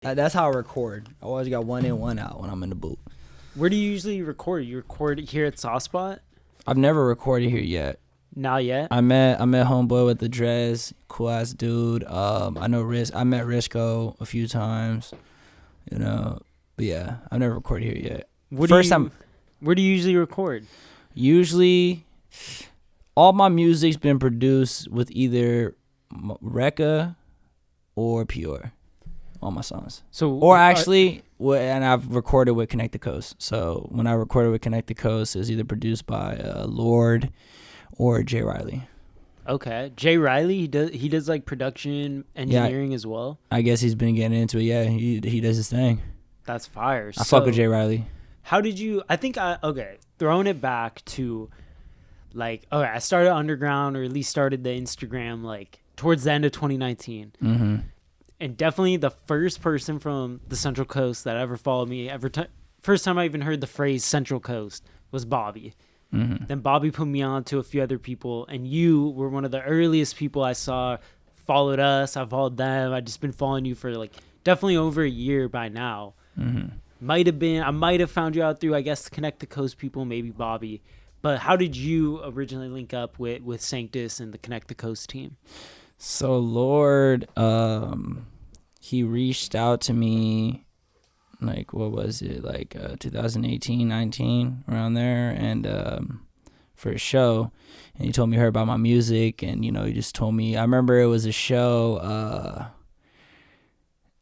That's how I record. I always got one in, one out when I'm in the booth. Where do you usually record? You record here at Saucepot? I've never recorded here yet. Not yet? I met homeboy with the dreads, cool ass dude. I met Risco a few times, but yeah, I've never recorded here yet. Where do you usually record? Usually, all my music's been produced with either Rekka or Pure. All my songs. And I've recorded with Connect the Coast. So when I recorded with Connect the Coast, it was either produced by Lord or Jay Riley. Okay, Jay Riley. He does like production engineering as well. I guess he's been getting into it. Yeah, he does his thing. That's fire. I fuck with Jay Riley. How did you? Throwing it back to, I started underground, or at least started the Instagram like towards the end of 2019. Mm-hmm. And definitely the first person from the Central Coast that ever followed me, first time I even heard the phrase Central Coast was Bobby. Mm-hmm. Then Bobby put me on to a few other people, and you were one of the earliest people I saw, followed us, I followed them. I've just been following you for definitely over a year by now. Mm-hmm. I might have found you out through, I guess, Connect the Coast people, maybe Bobby. But how did you originally link up with Sanctus and the Connect the Coast team? So Lord, he reached out to me, 2018, 19, around there, and for a show, and he told me he heard about my music, and he just told me. I remember it was a show.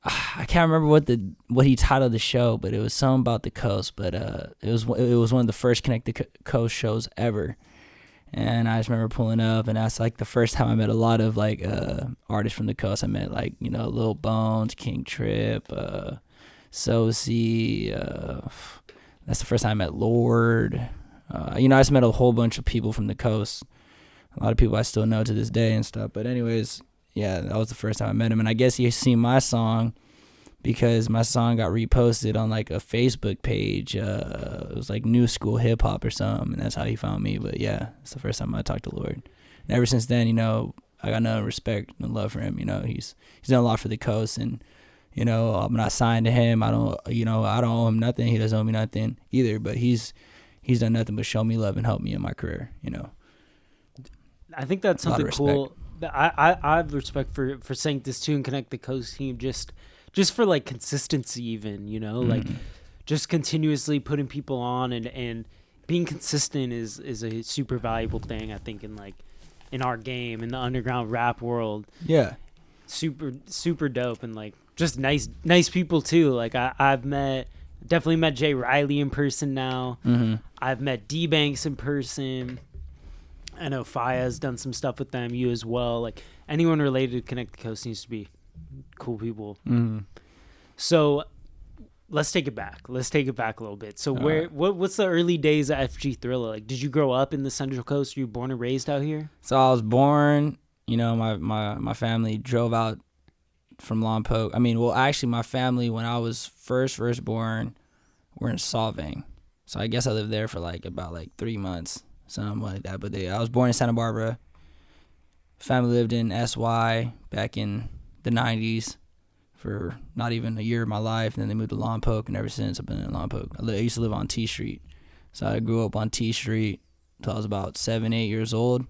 I can't remember what he titled the show, but it was something about the coast. But it was one of the first Connect the Coast shows ever. And I just remember pulling up, and that's the first time I met a lot of artists from the coast. I met Lil Bones, King Trip, Soci. That's the first time I met Lord. I just met a whole bunch of people from the coast. A lot of people I still know to this day and stuff. But anyways, yeah, that was the first time I met him. And I guess he seen my song because my song got reposted on a Facebook page. It was New School Hip Hop or something, and that's how he found me. But yeah, it's the first time I talked to Lord. And ever since then, I got no respect and love for him. He's done a lot for the coast, and I'm not signed to him. I don't owe him nothing. He doesn't owe me nothing either. But he's done nothing but show me love and help me in my career. I think that's something cool. I have respect for Sanctus too and Connect the Coast team just for consistency even, Mm-hmm. Just continuously putting people on and being consistent is a super valuable thing, I think, in our game, in the underground rap world. Yeah. Super, super dope, and just nice people too. I've definitely met Jay Riley in person now. Mm-hmm. I've met D-Banks in person. I know Faya's done some stuff with them, you as well. Anyone related to Connect the Coast needs to be cool people. Mm-hmm. So let's take it back. Let's take it back a little bit. So what's the early days of FG ThrillA? Did you grow up in the Central Coast? Were you born and raised out here? So I was born, my family drove out from Lompoc. Actually my family, when I was first born, were in Solvang. So I guess I lived there for about 3 months, something like that. But I was born in Santa Barbara. Family lived in SY back in the 90s for not even a year of my life. And then they moved to Lompoc, and ever since I've been in Lompoc. I used to live on T Street. So I grew up on T Street until I was about 7, 8 years old.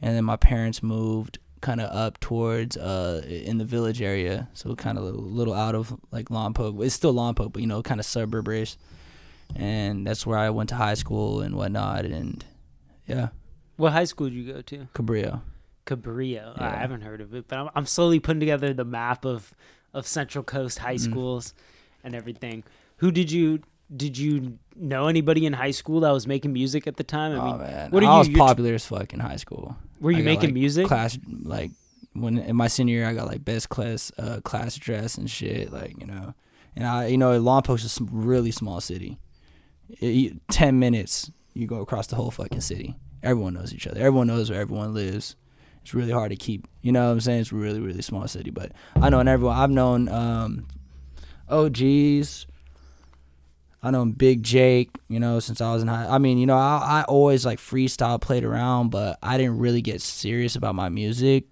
And then my parents moved kind of up towards in the village area. So kind of a little out of Lompoc. It's still Lompoc, but kind of suburbish. And that's where I went to high school and whatnot. And yeah. What high school did you go to? Cabrillo. Yeah. I haven't heard of it, but I'm slowly putting together the map of Central Coast high schools and everything. Who did you know anybody in high school that was making music at the time? Man, I was popular as fuck in high school. Were you making music? Class when in my senior year, I got best class dress and shit, and Lompoc's a really small city. 10 minutes, you go across the whole fucking city. Everyone knows each other. Everyone knows where everyone lives. It's really hard to keep, you know what I'm saying? It's a really, really small city. But I know I've known OGs. I know Big Jake, since I was in high. I always freestyle, played around, but I didn't really get serious about my music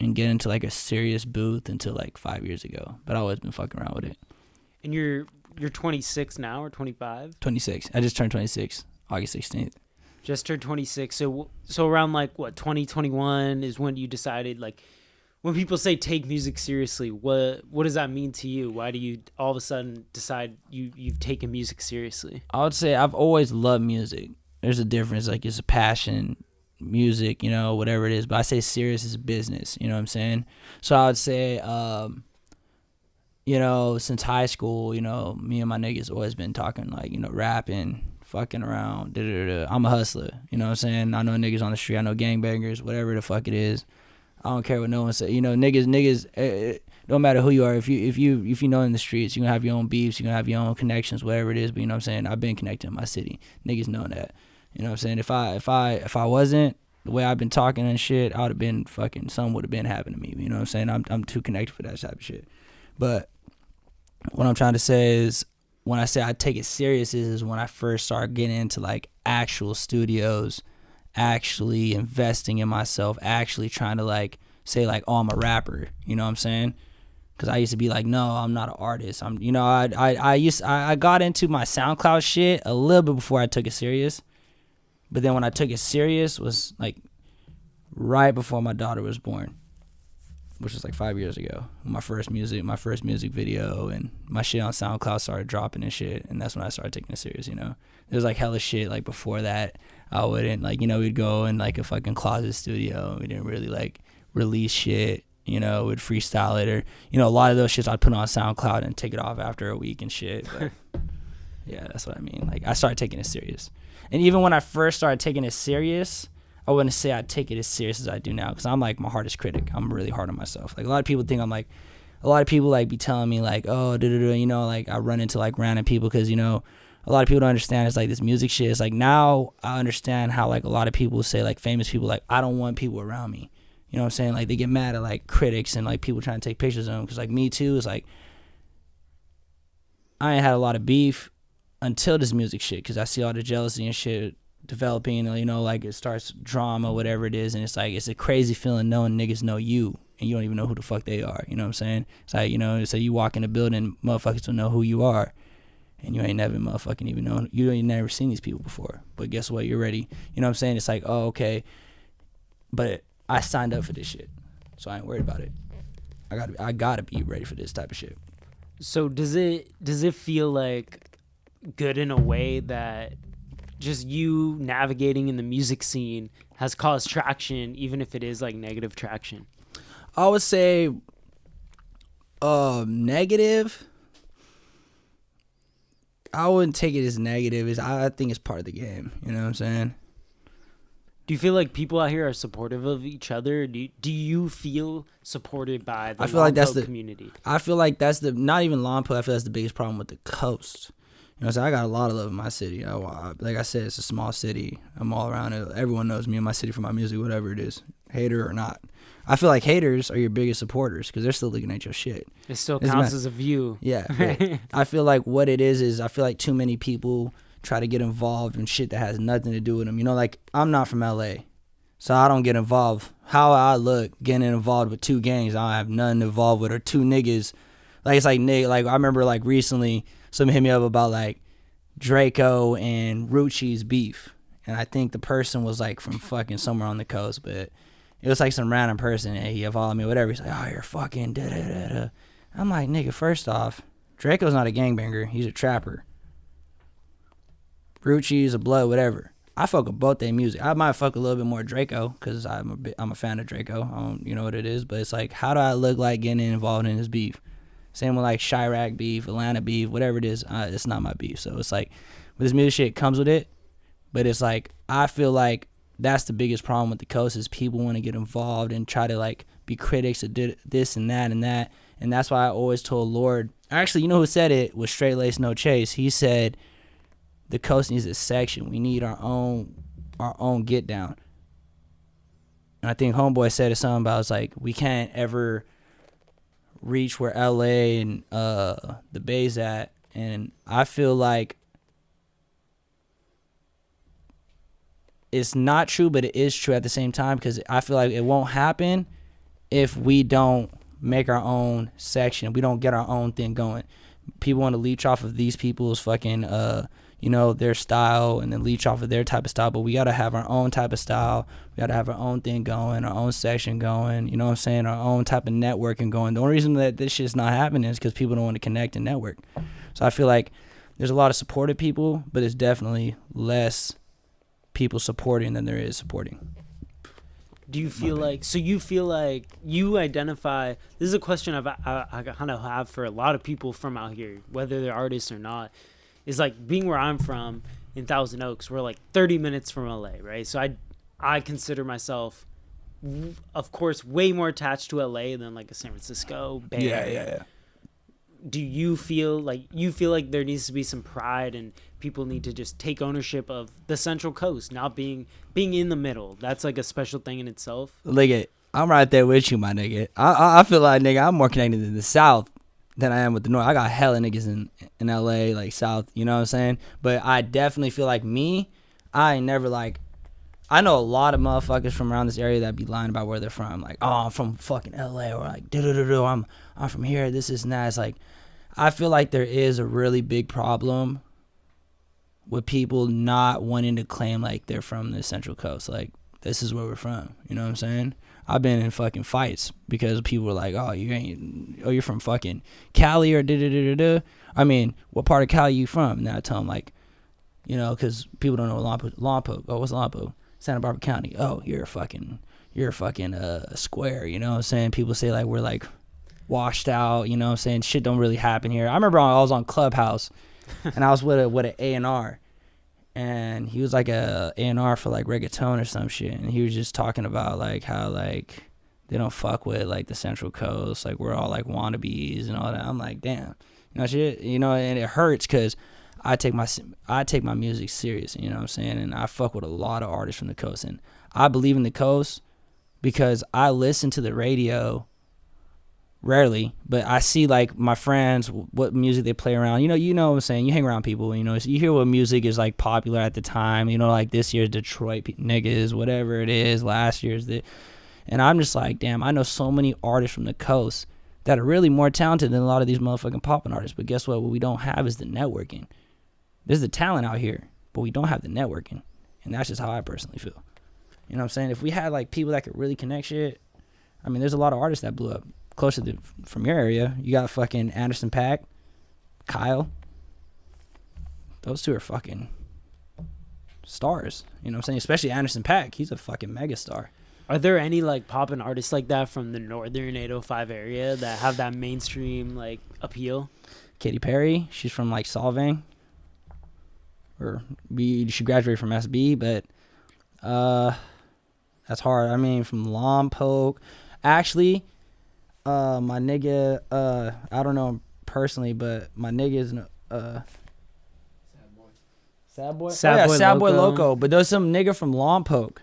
and get into like a serious booth until like 5 years ago. But I always been fucking around with it. And you're 26 now or 25? 26. I just turned 26, August 16th. Just turned 26. So around like what 2021 is when you decided, like, when people say take music seriously, what does that mean to you? Why do you all of a sudden decide you've taken music seriously? I would say I've always loved music. There's a difference. Like, it's a passion, music, you know, whatever it is. But I say serious is business. You know what I'm saying? So I would say, you know, since high school, you know, me and my niggas always been talking, like, you know, rapping, fucking around. I'm a hustler. You know what I'm saying? I know niggas on the street. I know gangbangers, whatever the fuck it is. I don't care what no one say. You know, niggas. It don't matter who you are. If you know in the streets, you gonna have your own beefs. You gonna have your own connections, whatever it is. But you know what I'm saying? I've been connected in my city. Niggas know that. You know what I'm saying? If I wasn't the way I've been talking and shit, I would have been fucking. Something would have been happening to me. You know what I'm saying? I'm too connected for that type of shit. But what I'm trying to say is, when I say I take it serious, is when I first started getting into like actual studios, actually investing in myself, actually trying to like say like, oh, I'm a rapper, you know what I'm saying? Because I used to be like, no, I'm not an artist. I'm, you know, I got into my SoundCloud shit a little bit before I took it serious, but then when I took it serious was like right before my daughter was born, which was like 5 years ago. My first music video, and my shit on SoundCloud started dropping and shit, and that's when I started taking it serious, you know? There was like hella shit like before that. I wouldn't, like, you know, we'd go in like a fucking closet studio. We didn't really like release shit, you know, we'd freestyle it, or, you know, a lot of those shits I'd put on SoundCloud and take it off after a week and shit. But yeah, that's what I mean. Like, I started taking it serious. And even when I first started taking it serious, I wouldn't say I take it as serious as I do now, because I'm like my hardest critic. I'm really hard on myself. Like, a lot of people think I'm like, a lot of people like be telling me like, oh, you know, like I run into like random people because, you know, a lot of people don't understand it's like this music shit. It's like, now I understand how like a lot of people say, like famous people, like, I don't want people around me. You know what I'm saying? Like, they get mad at like critics and like people trying to take pictures of them, because like me too, is like, I ain't had a lot of beef until this music shit, because I see all the jealousy and shit developing, you know, like it starts drama, whatever it is, and it's like, it's a crazy feeling knowing niggas know you and you don't even know who the fuck they are. You know what I'm saying? It's like, you know, so you walk in a building, motherfuckers don't know who you are, and you ain't never motherfucking even known, you ain't never seen these people before, but guess what, you're ready. You know what I'm saying? It's like, oh, okay, but I signed up for this shit, so I ain't worried about it. I gotta be ready for this type of shit. So does it feel like good in a way that just you navigating in the music scene has caused traction, even if it is like negative traction? I would say negative. I wouldn't take it as negative. I think it's part of the game. You know what I'm saying? Do you feel like people out here are supportive of each other? Do you feel supported by the Lompoc community? I feel like that's the, not even Lompoc, I feel that's the biggest problem with the coast. You know what I'm saying? I got a lot of love in my city. Like I said, it's a small city. I'm all around it. Everyone knows me in my city for my music, whatever it is, hater or not. I feel like haters are your biggest supporters, because they're still looking at your shit. It still counts as a view. Yeah. Right. I feel like what it is I feel like too many people try to get involved in shit that has nothing to do with them. You know, like, I'm not from LA, so I don't get involved. How I look getting involved with two gangs I don't have nothing involved with, or two niggas. Like, it's like, like I remember like recently someone hit me up about like Draco and Rucci's beef, and I think the person was like from fucking somewhere on the coast, but it was like some random person, and he followed me, whatever. He's like, oh, you're fucking da-da-da-da. I'm like, nigga, first off, Draco's not a gangbanger. He's a trapper. Rucci's a blood, whatever. I fuck with both their music. I might fuck a little bit more Draco, because I'm a fan of Draco. You know what it is, but it's like, how do I look like getting involved in this beef? Same with like Chirac beef, Atlanta beef, whatever it is. It's not my beef. So it's like, with this music shit comes with it, but it's like, I feel like that's the biggest problem with the coast, is people want to get involved and try to like be critics of this and that and that. And that's why I always told Lord, actually, you know who said it was Straight Lace No Chase. He said, the coast needs a section. We need our own get down. And I think Homeboy said it something about, it's like, we can't ever reach where LA and the Bay's at. And I feel like it's not true, but it is true at the same time, because I feel like it won't happen if we don't make our own section. We don't get our own thing going. People want to leech off of these people's fucking, their style and then leech off of their type of style. But we got to have our own type of style. We got to have our own thing going, our own section going, you know what I'm saying? Our own type of networking going. The only reason that this shit's not happening is because people don't want to connect and network. So I feel like there's a lot of supportive people, but it's definitely less people supporting than there is supporting. Do you feel like, so you feel like you identify, this is a question I kind of have for a lot of people from out here, whether they're artists or not, is like being where I'm from in Thousand Oaks, we're like 30 minutes from LA, right? So I consider myself, of course, way more attached to LA than like a San Francisco, Bay Area. Yeah. Do you feel like there needs to be some pride and people need to just take ownership of the Central Coast, not being in the middle? That's like a special thing in itself. Nigga, I'm right there with you, my nigga. I feel like, nigga, I'm more connected to the South than I am with the North. I got hella niggas in LA, like South, you know what I'm saying? But I definitely feel like I ain't never like, I know a lot of motherfuckers from around this area that be lying about where they're from. Like, oh, I'm from fucking LA, or like, I'm from here, this and that. It's like, I feel like there is a really big problem with people not wanting to claim like they're from the Central Coast. Like, this is where we're from. You know what I'm saying? I've been in fucking fights because people were like, oh, you're from fucking Cali or da-da-da-da-da. I mean, what part of Cali you from? And then I tell them, like, because people don't know Lompoc. Oh, what's Lompoc? Santa Barbara County. Oh, you're a fucking square. You know what I'm saying? People say like we're like washed out. You know what I'm saying? Shit don't really happen here. I remember I was on Clubhouse and I was with an A&R. And he was like a A&R for like reggaeton or some shit. And he was just talking about like how like they don't fuck with like the Central Coast. Like we're all like wannabes and all that. I'm like, damn. Shit, and it hurts because I take my music serious, you know what I'm saying? And I fuck with a lot of artists from the coast. And I believe in the coast because I listen to the radio rarely, but I see like my friends, what music they play around. You know what I'm saying? You hang around people, so you hear what music is like popular at the time. Like this year's Detroit niggas, whatever it is. Last year's and I'm just like, damn, I know so many artists from the coast that are really more talented than a lot of these motherfucking poppin' artists. But guess what? What we don't have is the networking. There's the talent out here, but we don't have the networking, and that's just how I personally feel. You know what I'm saying? If we had like people that could really connect shit, I mean, there's a lot of artists that blew up. Closer from your area, you got fucking Anderson .Paak, Kyle. Those two are fucking stars. You know what I'm saying? Especially Anderson .Paak. He's a fucking megastar. Are there any like poppin' artists like that from the northern 805 area that have that mainstream like appeal? Katy Perry. She's from like Solvang. She graduated from SB, but that's hard. I mean, from Lompoc. Actually, my nigga, I don't know him personally, but my nigga is Sad Boy Loco. But there's some nigga from Lompoc,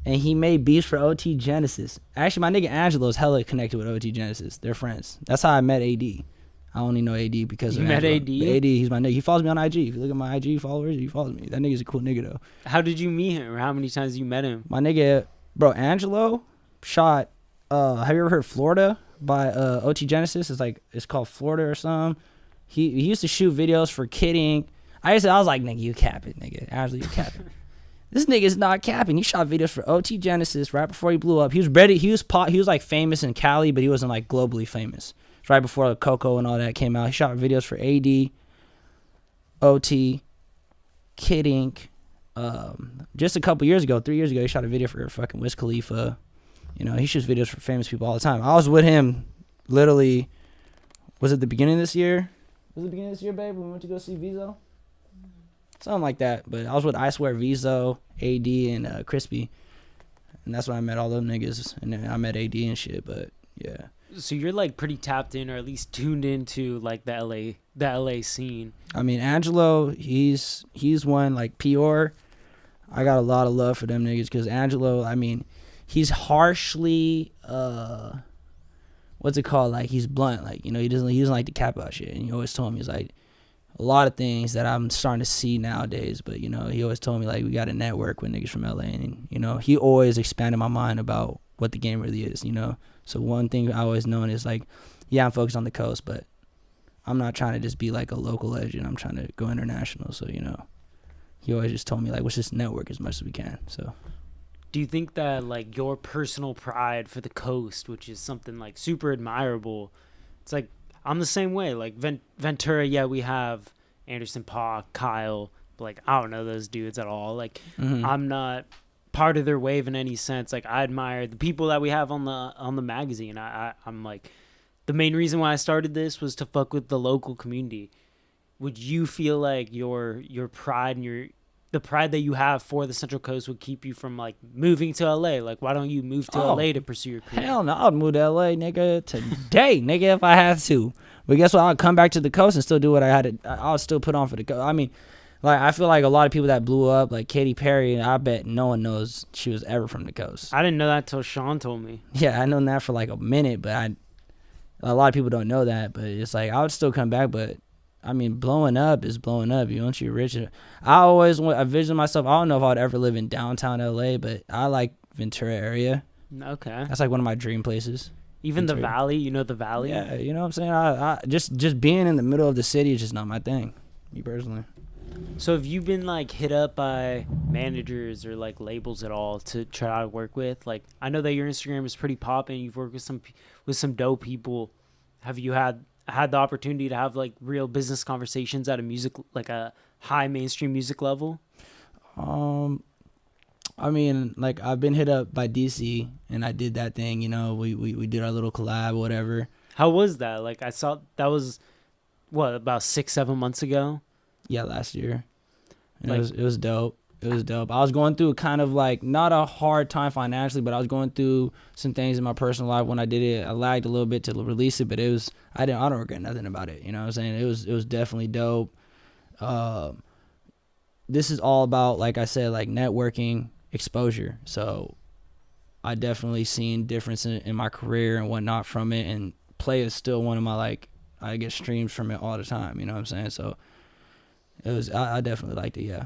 and he made beats for OT Genesis. Actually, my nigga Angelo is hella connected with OT Genesis. They're friends. That's how I met AD. I only know AD because of Angelo. You met AD? AD, he's my nigga. He follows me on IG. If you look at my IG followers, he follows me. That nigga's a cool nigga though. How did you meet him, or how many times you met him? My nigga, bro, Angelo shot. Have you ever heard Florida by OT Genesis? It's called Florida or something. He used to shoot videos for Kidding. I was like, nigga, you capping, nigga. Angelo, you capping. This nigga's not capping. He shot videos for OT Genesis right before he blew up. He was ready. He was like famous in Cali, but he wasn't like globally famous. Right before Coco and all that came out, he shot videos for AD, OT, Kidding. Just a couple years ago, 3 years ago, he shot a video for fucking Wiz Khalifa. He shoots videos for famous people all the time. I was with him, literally. Was it the beginning of this year? Was it the beginning of this year, babe? When we went to go see Vizo? Something like that. But I was with I Swear, Vizo, AD, and Crispy, and that's when I met all them niggas. And then I met AD and shit. But yeah. So you're like pretty tapped in, or at least tuned into like the LA scene. I mean, Angelo, he's one like Pior. I got a lot of love for them niggas because Angelo, I mean, he's harshly what's it called? Like he's blunt. Like he doesn't like to cap out shit. And he always told me, he's like, a lot of things that I'm starting to see nowadays. But he always told me like we got to network with niggas from LA, and he always expanded my mind about what the game really is. So one thing I always known is like, yeah, I'm focused on the coast, but I'm not trying to just be like a local legend. I'm trying to go international. So, he always just told me like, let's just network as much as we can. So do you think that like your personal pride for the coast, which is something like super admirable, it's like I'm the same way. Like Ventura, yeah, we have Anderson Paak, Kyle, but like I don't know those dudes at all. Like I'm not part of their wave in any sense. Like I admire the people that we have on the magazine. I'm like, the main reason why I started this was to fuck with the local community. Would you feel like your pride and the pride that you have for the Central Coast would keep you from like moving to LA? Like, why don't you move to LA to pursue your career? Hell no, I'd move to LA, nigga, today, nigga, if I had to. But guess what? I'll come back to the coast and still do what I had to. I'll still put on for the coast. I mean, like, I feel like a lot of people that blew up, like Katy Perry, I bet no one knows she was ever from the coast. I didn't know that till Sean told me. Yeah, I known that for like a minute, but a lot of people don't know that. But it's like, I would still come back, but I mean, blowing up is blowing up. Once you're rich, I vision myself. I don't know if I'd ever live in downtown LA, but I like Ventura area. Okay, that's like one of my dream places. Even Ventura. The Valley, the Valley. Yeah, you know what I'm saying. I just being in the middle of the city is just not my thing, me personally. So have you been like hit up by managers or like labels at all to try to work with? Like, I know that your Instagram is pretty popping. You've worked with some dope people. Have you had the opportunity to have like real business conversations at a high mainstream music level? I mean, like, I've been hit up by DC and I did that thing, we did our little collab, whatever. How was that? Like, I saw that was about 6-7 months ago. Yeah, last year. And like, it was dope. It was dope. I was going through kind of like not a hard time financially, but I was going through some things in my personal life when I did it. I lagged a little bit to release it, but I don't regret nothing about it. You know what I'm saying? It was definitely dope. This is all about, like I said, like networking, exposure. So I definitely seen difference in my career and whatnot from it, and play is still one of my, like, I get streams from it all the time. You know what I'm saying? So I definitely liked it. Yeah.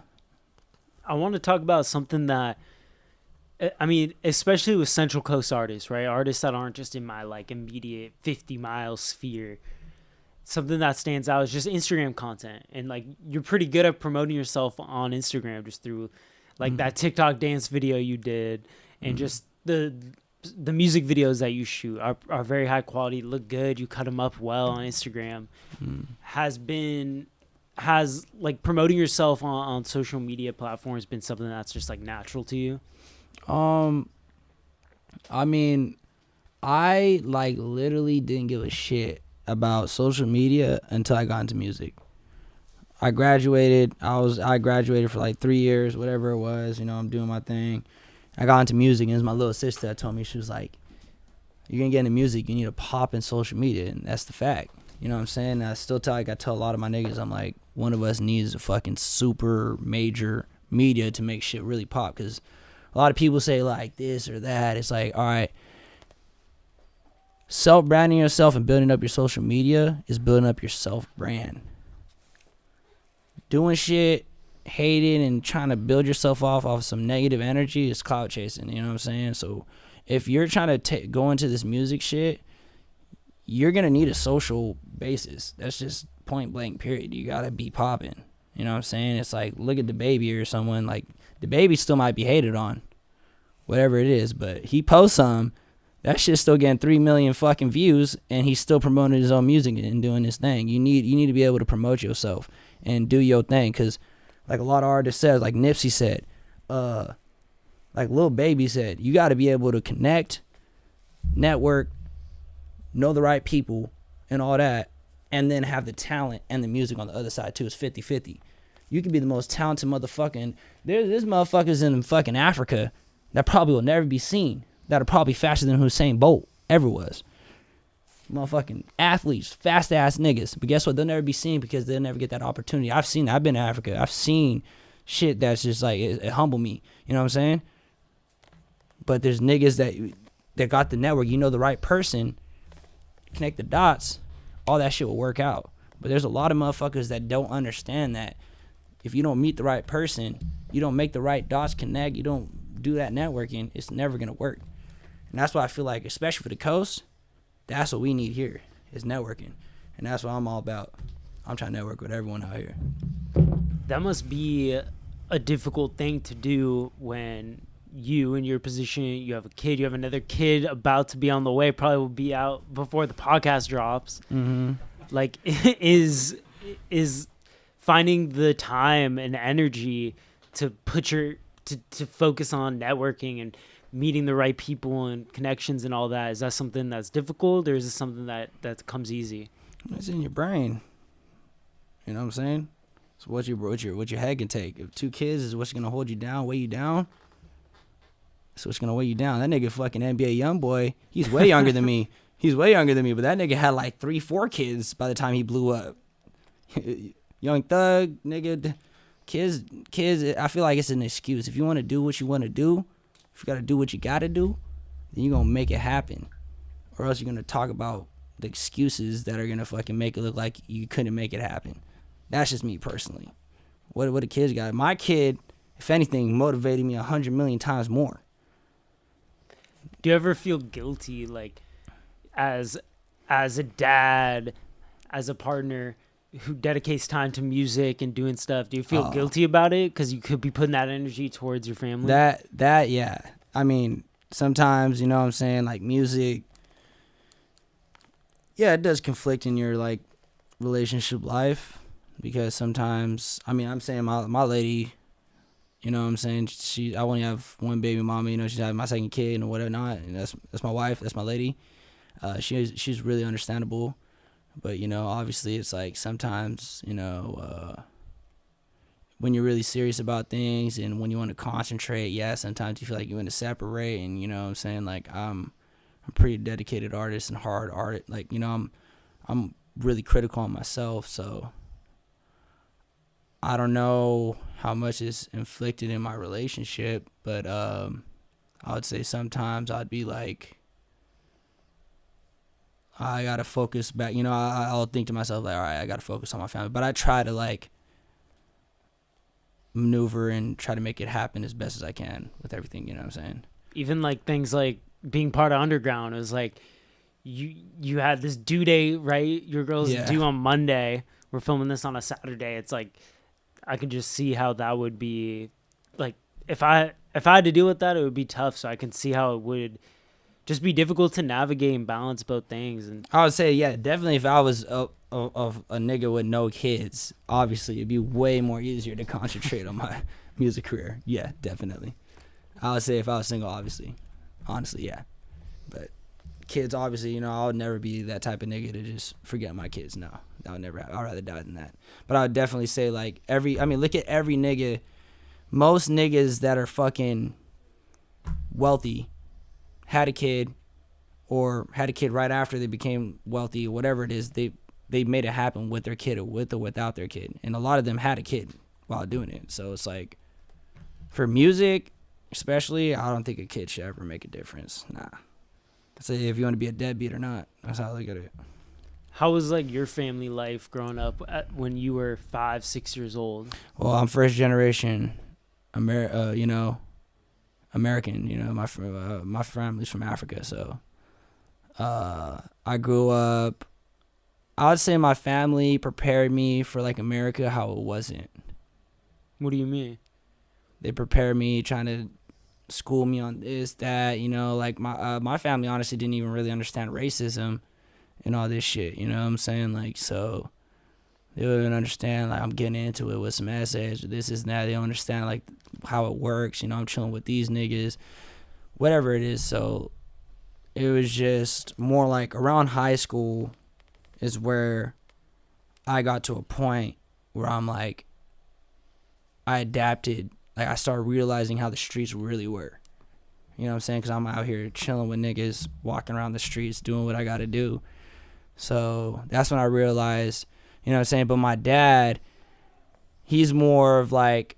I want to talk about something that, I mean, especially with Central Coast artists, right? Artists that aren't just in my like immediate 50-mile sphere. Something that stands out is just Instagram content. And like, you're pretty good at promoting yourself on Instagram just through like that TikTok dance video you did, and just the music videos that you shoot are very high quality, look good. You cut them up well on Instagram. Has like promoting yourself on social media platforms been something that's just like natural to you? I mean, I like literally didn't give a shit about social media until I got into music. I graduated. I graduated for like 3 years, whatever it was. I'm doing my thing. I got into music, and it was my little sister that told me, she was like, "You're gonna get into music. You need to pop in social media," and that's the fact. You know what I'm saying? I still tell a lot of my niggas, I'm like, one of us needs a fucking super major media to make shit really pop. Because a lot of people say like this or that. It's like, all right, self-branding yourself and building up your social media is building up your self-brand. Doing shit, hating, and trying to build yourself off some negative energy is clout chasing. You know what I'm saying? So if you're trying to go into this music shit, you're going to need a social basis. That's just point blank, period. You got to be popping. You know what I'm saying? It's like, look at DaBaby or someone. Like, DaBaby still might be hated on, whatever it is, but he posts some. That shit's still getting 3 million fucking views, and he's still promoting his own music and doing his thing. You need to be able to promote yourself and do your thing, because like a lot of artists said, like Nipsey said, like Lil Baby said, you got to be able to connect, network, know the right people and all that, and then have the talent and the music on the other side too. It's 50-50. You can be the most talented motherfucking, there's motherfuckers in fucking Africa that probably will never be seen, that are probably faster than Usain Bolt ever was. Motherfucking athletes, fast ass niggas. But guess what? They'll never be seen because they'll never get that opportunity. I've seen that. I've been to Africa. I've seen shit that's just like, it humble me. You know what I'm saying? But there's niggas that got the network. You know the right person, connect the dots, all that shit will work out. But there's a lot of motherfuckers that don't understand that if you don't meet the right person, you don't make the right dots connect, you don't do that networking, it's never gonna work. And that's why I feel like, especially for the coast, that's what we need here is networking. And that's what I'm all about. I'm trying to network with everyone out here. That must be a difficult thing to do when you in your position, you have a kid, you have another kid about to be on the way, probably will be out before the podcast drops. Mm-hmm. Like, is finding the time and energy to put to focus on networking and meeting the right people and connections and all that, is that something that's difficult, or is it something that comes easy? It's in your brain. You know what I'm saying? So what your head can take. If 2 kids is what's gonna hold you down, weigh you down. So it's gonna weigh you down. That nigga fucking NBA young boy, he's way younger than me. He's way younger than me, but that nigga had like 3-4 kids by the time he blew up. Young thug, nigga, kids. I feel like it's an excuse. If you want to do what you want to do, if you got to do what you got to do, then you're going to make it happen. Or else you're going to talk about the excuses that are going to fucking make it look like you couldn't make it happen. That's just me personally. What the kids got? My kid, if anything, motivated me 100 million times more. Do you ever feel guilty, like, as a dad, as a partner who dedicates time to music and doing stuff? Do you feel guilty about it because you could be putting that energy towards your family? That yeah. I mean, sometimes, you know what I'm saying, like music, yeah, it does conflict in your like relationship life, because sometimes, I mean, I'm saying my lady, you know what I'm saying, I only have one baby mama, you know, she's having my second kid and whatnot, and that's my wife, that's my lady. She's really understandable. But, you know, obviously it's like sometimes, you know, when you're really serious about things and when you want to concentrate, yeah, sometimes you feel like you want to separate. And, you know what I'm saying, like, I'm a pretty dedicated artist and hard artist. Like, you know, I'm really critical on myself. So I don't know how much is inflicted in my relationship, but I would say sometimes I'd be like, I gotta focus back. You know, I'll think to myself, like, all right, I gotta focus on my family. But I try to, like, maneuver and try to make it happen as best as I can with everything, you know what I'm saying? Even, like, things like being part of Underground, it was like, you had this due date, right? Your girl's due on Monday. We're filming this on a Saturday. It's like, I can just see how that would be, like, if I had to deal with that, it would be tough. So I can see how it would just be difficult to navigate and balance both things. And I would say, yeah, definitely if I was a nigga with no kids, obviously it'd be way more easier to concentrate on my music career. Yeah, definitely. I would say if I was single, obviously. Honestly, yeah. But kids, obviously, you know, I would never be that type of nigga to just forget my kids. No, that would never happen. I'd rather die than that. But I would definitely say, like, look at every nigga. Most niggas that are fucking wealthy had a kid, or had a kid right after they became wealthy, or whatever it is, they made it happen with their kid, or with or without their kid. And a lot of them had a kid while doing it. So it's like, for music especially, I don't think a kid should ever make a difference. Nah. Say if you want to be a deadbeat or not. That's how I look at it. How was, like, your family life growing up when you were 5-6 years old? Well, I'm first generation you know, American, you know, my family's from Africa, so I grew up, I would say my family prepared me for, like, America how it wasn't. What do you mean? They prepared me, trying to school me on this, that, you know, like, my family honestly didn't even really understand racism and all this shit, you know what I'm saying? Like, so they wouldn't understand, like, I'm getting into it with some essays or this and that. They don't understand, like, how it works. You know, I'm chilling with these niggas, whatever it is. So it was just more like around high school is where I got to a point where I'm like, I adapted. Like, I started realizing how the streets really were. You know what I'm saying? Because I'm out here chilling with niggas, walking around the streets, doing what I got to do. So that's when I realized, you know what I'm saying? But my dad, he's more of like,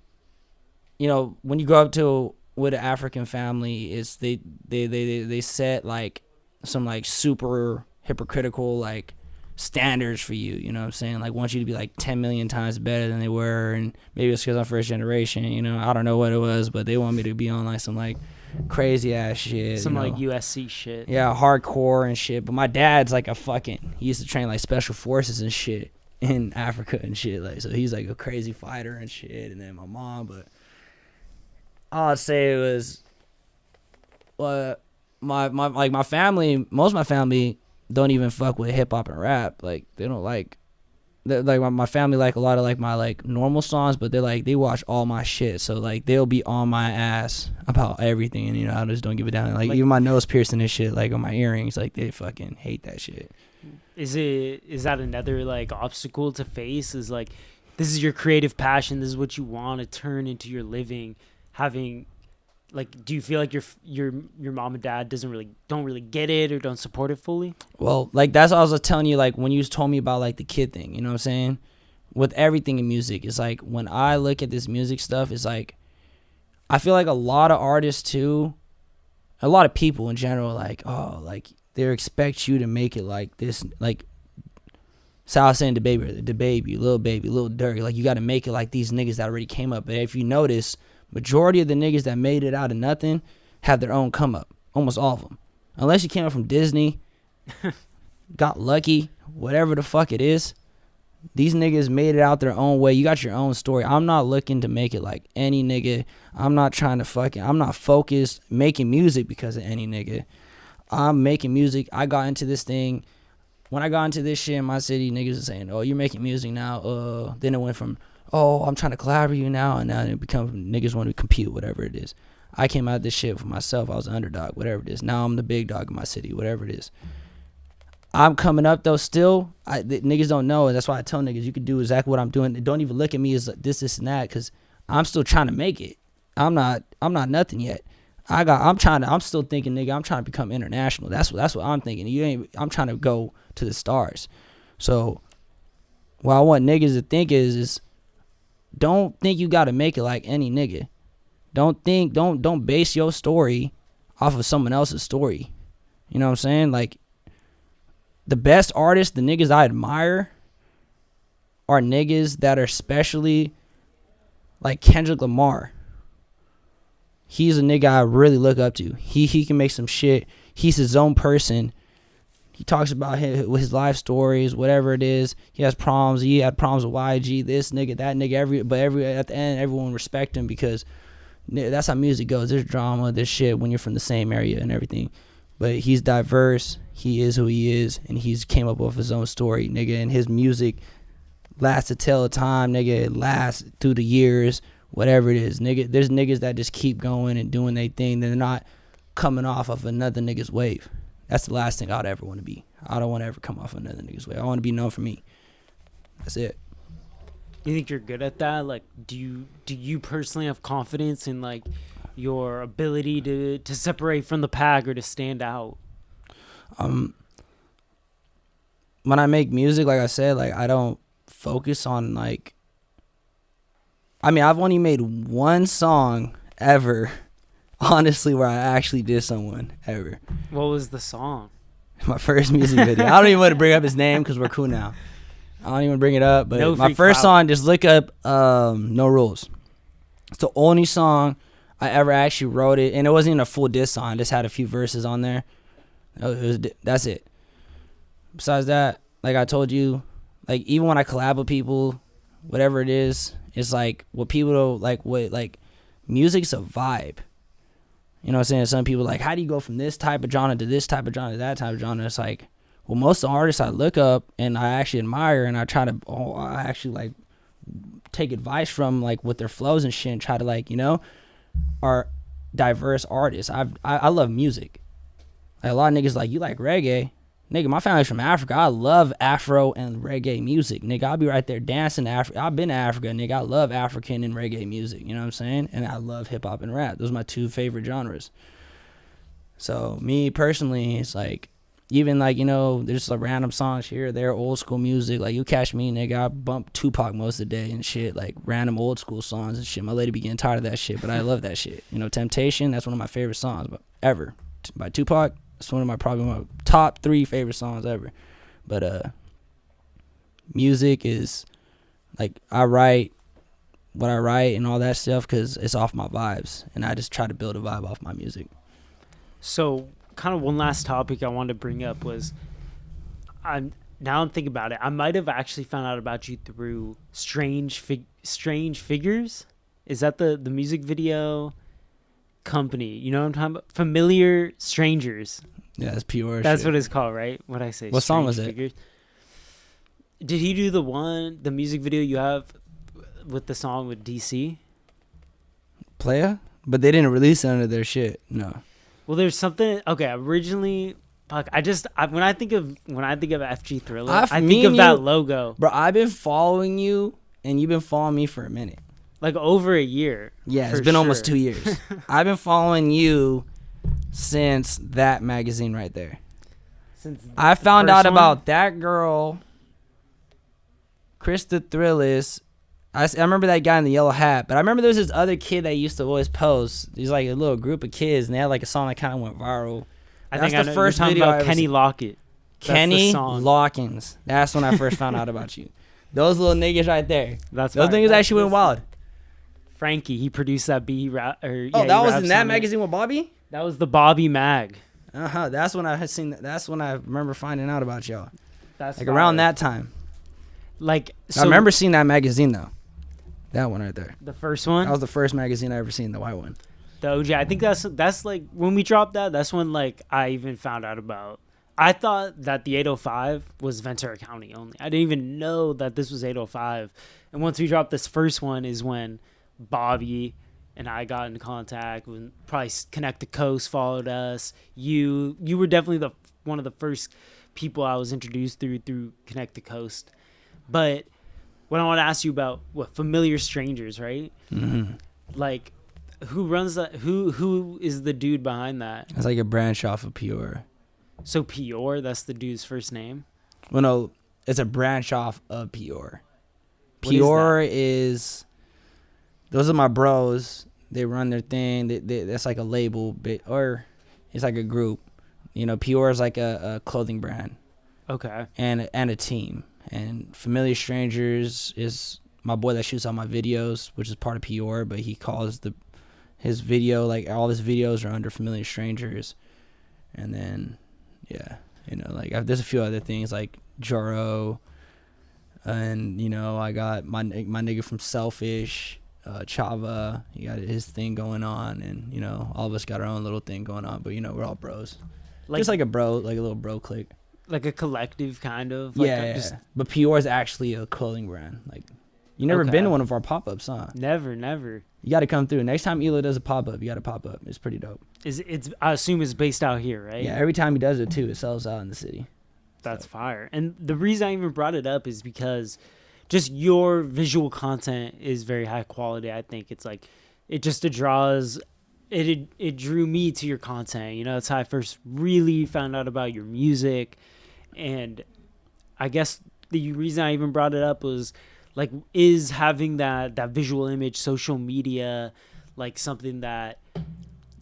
you know, when you grow up to with an African family, is they set like some like super hypocritical like standards for you, you know what I'm saying? Like, want you to be like 10 million times better than they were. And maybe it's because I'm first generation, you know, I don't know what it was, but they want me to be on like some like crazy ass shit. Some like USC shit. Yeah, hardcore and shit. But my dad's like he used to train like special forces and shit in Africa and shit. Like, so he's like a crazy fighter and shit. And then my mom, but all I'd say was, my family, most of my family don't even fuck with hip hop and rap. Like, they don't like my family like a lot of like my like normal songs, but they watch all my shit. So like they'll be on my ass about everything, and you know, I just don't give a damn. Like even my nose piercing and shit, like on my earrings, like they fucking hate that shit. Is that another like obstacle to face? Is like, this is your creative passion, this is what you want to turn into your living, having like, do you feel like your mom and dad don't really get it or don't support it fully? Well, like that's what I was telling you, like when you told me about like the kid thing, you know what I'm saying? With everything in music, it's like when I look at this music stuff, it's like I feel like a lot of artists too, a lot of people in general, like, oh, like they expect you to make it like this, like so I was saying the baby, Lil Baby, Lil Durk, like you got to make it like these niggas that already came up. But if you notice, majority of the niggas that made it out of nothing have their own come up. Almost all of them. Unless you came up from Disney, got lucky, whatever the fuck it is. These niggas made it out their own way. You got your own story. I'm not looking to make it like any nigga. I'm not focused making music because of any nigga. I'm making music. I got into this thing. When I got into this shit in my city, niggas are saying, oh, you're making music now. Then it went from, oh, I'm trying to collab with you now, and now it becomes niggas want to compete, whatever it is. I came out of this shit for myself. I was an underdog, whatever it is. Now I'm the big dog in my city, whatever it is. I'm coming up though still. Niggas don't know, and that's why I tell niggas you can do exactly what I'm doing. Don't even look at me as this and that, because I'm still trying to make it. I'm not nothing yet. I'm still thinking, nigga, I'm trying to become international. That's what I'm thinking. I'm trying to go to the stars. So what I want niggas to think is don't think you gotta make it like any nigga. Don't base your story off of someone else's story. You know what I'm saying? Like, the best artists, the niggas I admire, are niggas that are especially like Kendrick Lamar. He's a nigga I really look up to. He can make some shit. He's his own person. He talks about his life stories, whatever it is. He has problems. He had problems with YG, this nigga, that nigga. At the end, everyone respect him because that's how music goes. There's drama, there's shit when you're from the same area and everything. But he's diverse. He is who he is, and he's came up with his own story, nigga. And his music lasts to tell a time, nigga. It lasts through the years, whatever it is, nigga. There's niggas that just keep going and doing their thing. They're not coming off of another nigga's wave. That's the last thing I'd ever want to be. I don't want to ever come off another nigga's wave. I want to be known for me. That's it. You think you're good at that? Like, do you personally have confidence in like your ability to separate from the pack or to stand out? When I make music, like I said, like I don't focus on like, I mean, I've only made one song ever, honestly, where I actually did someone ever. What was the song? My first music video. I don't even want to bring up his name because we're cool now. I don't even bring it up, but my first song, just look up No Rules. It's the only song I ever actually wrote it, and it wasn't even a full diss song. I just had a few verses on there. That's it. Besides that, like I told you, like even when I collab with people, whatever it is, it's like what people don't like. What like music's a vibe. You know what I'm saying? Some people like, how do you go from this type of genre to this type of genre to that type of genre? It's like, well, most of the artists I look up and I actually admire and I try to, I actually like take advice from like with their flows and shit and try to like, you know, are diverse artists. I love music. Like a lot of niggas like, you like reggae? Nigga, my family's from Africa. I love Afro and reggae music. Nigga, I'll be right there dancing to Africa. I've been to Africa, nigga. I love African and reggae music. You know what I'm saying? And I love hip hop and rap. Those are my two favorite genres. So me personally, it's like, even like, you know, there's like random songs here or there, old school music. Like you catch me, nigga, I bump Tupac most of the day and shit. Like random old school songs and shit. My lady be getting tired of that shit, but I love that shit. You know, Temptation, that's one of my favorite songs ever. By Tupac. It's one of probably my top 3 favorite songs ever. But music is like, I write what I write and all that stuff because it's off my vibes, and I just try to build a vibe off my music. So, kind of one last topic I wanted to bring up was, I'm thinking about it. I might have actually found out about you through Strange Figures. Is that the music video company? You know what I'm talking about? Familiar Strangers. Yeah, it's pure. That's shit. what it's called, right? What I say? What song was Figures. It? Did he do the music video you have with the song with DC? Playa? But they didn't release it under their shit. No. Well, there's something. Okay, originally, when I think of FG ThrillA, I think of that logo. Bro, I've been following you, and you've been following me for a minute. Like over a year. Yeah, it's been almost 2 years. I've been following you since that magazine right there. I found out about that girl, FG ThrillA. I remember that guy in the yellow hat, but I remember there was this other kid that used to always post. There's like a little group of kids, and they had like a song that kind of went viral. I think the first video about Kenny Lockett. Kenny Lockins. That's when I first found out about you. Those little niggas right there. Those niggas actually went wild. Frankie, he produced that B rap. That was in that magazine with Bobby? That was the Bobby mag. That's when I had seen. That's when I remember finding out about y'all. That's like around that time. Like I remember seeing that magazine though. That one right there. The first one? That was the first magazine I ever seen, the white one. The OG. I think that's like when we dropped that, that's when like I even found out about. I thought that the 805 was Ventura County only. I didn't even know that this was 805. And once we dropped this first one is when Bobby and I got in contact. When probably Connect the Coast followed us. You were definitely one of the first people I was introduced through Connect the Coast. But what I want to ask you about, Familiar Strangers, right? Mm-hmm. Like, who runs that? Who is the dude behind that? It's like a branch off of Pior. So Pior, that's the dude's first name? Well, no, it's a branch off of Pior. Pior is those are my bros. They run their thing. That's like a label, or it's like a group. You know, Pior is like a clothing brand. Okay. And a team. And Familiar Strangers is my boy that shoots all my videos, which is part of Pior, but he calls his video, like all his videos are under Familiar Strangers. And then, yeah, you know, like there's a few other things like Joro, and, you know, I got my nigga from Selfish, Chava, he got his thing going on, and, you know, all of us got our own little thing going on, but, you know, we're all bros. Just like a little bro clique. Like a collective kind of? Like but Pior is actually a clothing brand. Like, you never been to one of our pop-ups, huh? Never. You got to come through. Next time Elo does a pop-up, you got to pop up. It's pretty dope. I assume it's based out here, right? Yeah, every time he does it, too, it sells out in the city. That's fire. And the reason I even brought it up is because just your visual content is very high quality. I think it's like, it just draws... It drew me to your content. You know, that's how I first really found out about your music. And I guess the reason I even brought it up was, like, is having that visual image, social media, like something that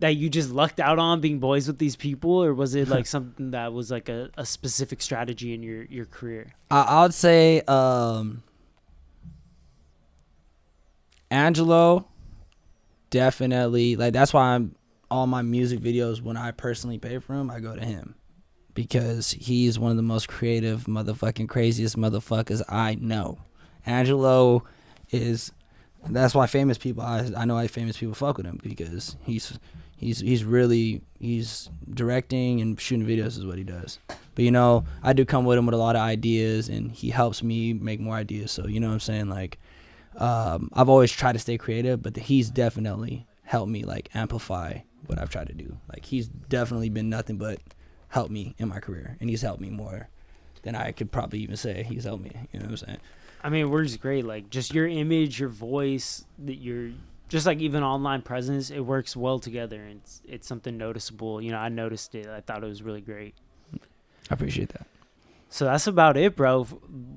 you just lucked out on being boys with these people, or was it like something that was like a specific strategy in your career? I would say Angelo, definitely. Like, that's why all my music videos, when I personally pay for them, I go to him. Because he's one of the most creative, motherfucking craziest motherfuckers I know. Angelo is, that's why famous people, I know why famous people fuck with him, because he's directing and shooting videos is what he does. But, you know, I do come with him with a lot of ideas, and he helps me make more ideas. So, you know what I'm saying? Like, I've always tried to stay creative, but he's definitely helped me, like, amplify what I've tried to do. Like, he's definitely been nothing but helped me in my career, and he's helped me more than I could probably even say he's helped me. You know what I'm saying? I mean, word's great. Like, just your image, your voice, your just like even online presence, it works well together, and it's something noticeable. You know, I noticed it. I thought it was really great. I appreciate that. So that's about it, bro.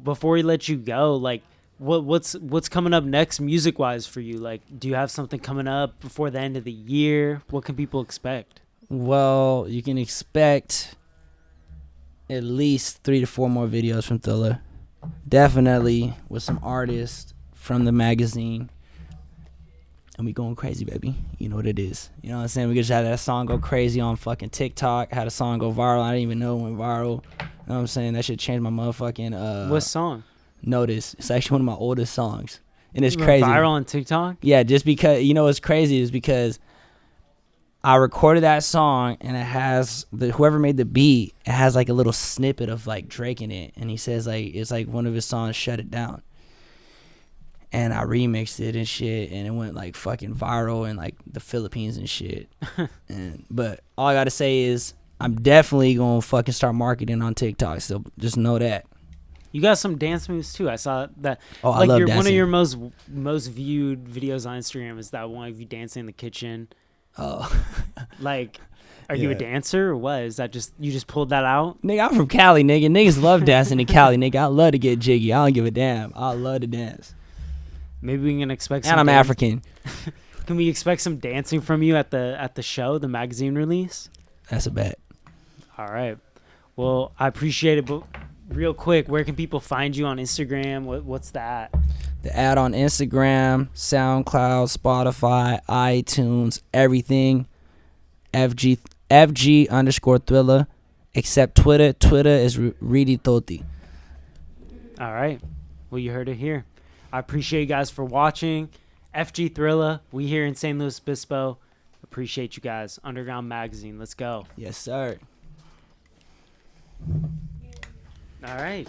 Before we let you go, like, what's coming up next music wise for you? Like, do you have something coming up before the end of the year? What can people expect? Well, you can expect at least 3 to 4 more videos from ThrillA. Definitely with some artists from the magazine. and we going crazy, baby. You know what it is. You know what I'm saying? We just had that song go crazy on fucking TikTok. Had a song go viral. I didn't even know it went viral. You know what I'm saying? That shit changed my motherfucking what song? Notice. It's actually one of my oldest songs. And it's It went crazy. viral on TikTok? Yeah, just because, you know what's crazy is because I recorded that song and it has whoever made the beat, it has like a little snippet of like Drake in it, and he says like it's like one of his songs, Shut It Down. And I remixed it and shit, and it went like fucking viral in like the Philippines and shit. But all I gotta say is I'm definitely gonna fucking start marketing on TikTok, so just know that. You got some dance moves too. I saw that. Oh, like I love one of dancing. your most viewed videos on Instagram is that one of you dancing in the kitchen. Oh. Like, are you a dancer or what? Is that just you just pulled that out? Nigga, I'm from Cali, nigga. Niggas love dancing in Cali, nigga. I love to get jiggy. I don't give a damn. I love to dance. Maybe we can expect some And I'm African. Can we expect some dancing from you at the show, the magazine release? That's a bet. All right. Well, I appreciate it, but real quick, where can people find you on Instagram? What's that? The ad on Instagram, SoundCloud, Spotify, iTunes, everything. FG _ThrillA, except Twitter. Twitter is Reedy Toti. All right. Well, you heard it here. I appreciate you guys for watching. FG ThrillA, we here in San Luis Obispo. Appreciate you guys. Underground Magazine. Let's go. Yes, sir. All right.